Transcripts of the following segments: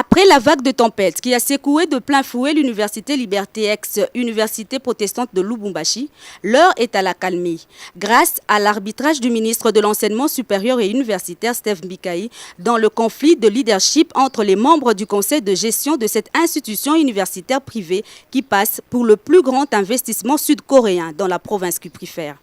Après la vague de tempête qui a secoué de plein fouet l'université Liberté ex-université protestante de Lubumbashi, l'heure est à l'accalmie. Grâce à l'arbitrage du ministre de l'Enseignement supérieur et universitaire Steve Mbikaï dans le conflit de leadership entre les membres du conseil de gestion de cette institution universitaire privée qui passe pour le plus grand investissement sud-coréen dans la province cuprifère.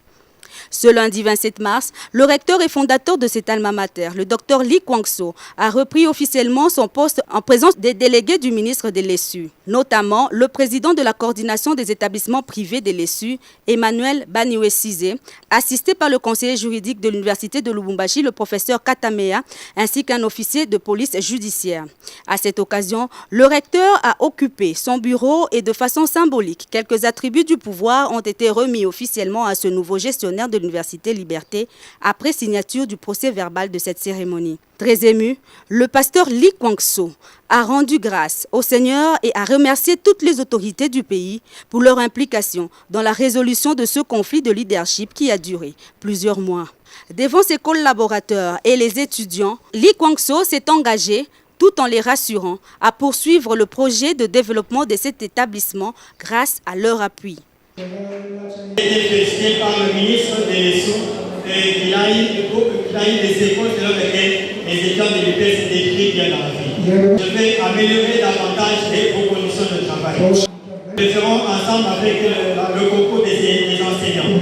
Ce lundi 27 mars, le recteur et fondateur de cet alma mater, le Dr Lee Kwang-so, a repris officiellement son poste en présence des délégués du ministre de l'ESU, notamment le président de la coordination des établissements privés de l'ESU, Emmanuel Baniwe-Sizé, assisté par le conseiller juridique de l'université de Lubumbashi, le professeur Katamea, ainsi qu'un officier de police judiciaire. À cette occasion, le recteur a occupé son bureau et de façon symbolique, quelques attributs du pouvoir ont été remis officiellement à ce nouveau gestionnaire de l'université Liberté après signature du procès verbal de cette cérémonie. Très ému, le pasteur Lee Kwang-so a rendu grâce au Seigneur et a remercié toutes les autorités du pays pour leur implication dans la résolution de ce conflit de leadership qui a duré plusieurs mois. Devant ses collaborateurs et les étudiants, Lee Kwang-so s'est engagé tout en les rassurant à poursuivre le projet de développement de cet établissement grâce à leur appui. J'ai été félicité par le ministre de l'ESU qu'il a eu des écoles selon lesquelles les étudiants de l'UPS s'étaient écrits bien dans la vie. Je vais améliorer davantage vos conditions de travail. Nous le ferons ensemble avec le concours des enseignants.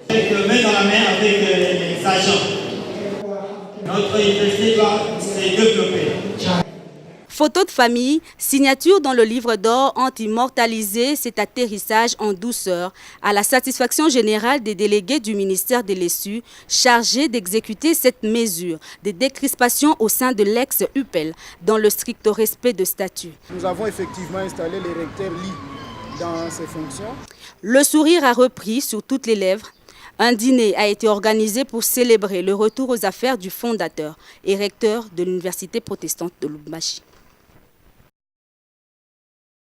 Avec main dans la main avec les agents. Notre université doit se développer. Photos de famille, signature dans le livre d'or ont immortalisé cet atterrissage en douceur à la satisfaction générale des délégués du ministère de l'ESU chargés d'exécuter cette mesure de décrispation au sein de l'ex-UPEL dans le strict respect de statut. Nous avons effectivement installé le recteur Lee dans ses fonctions. Le sourire a repris sur toutes les lèvres. Un dîner a été organisé pour célébrer le retour aux affaires du fondateur et recteur de l'université protestante de Lubumbashi.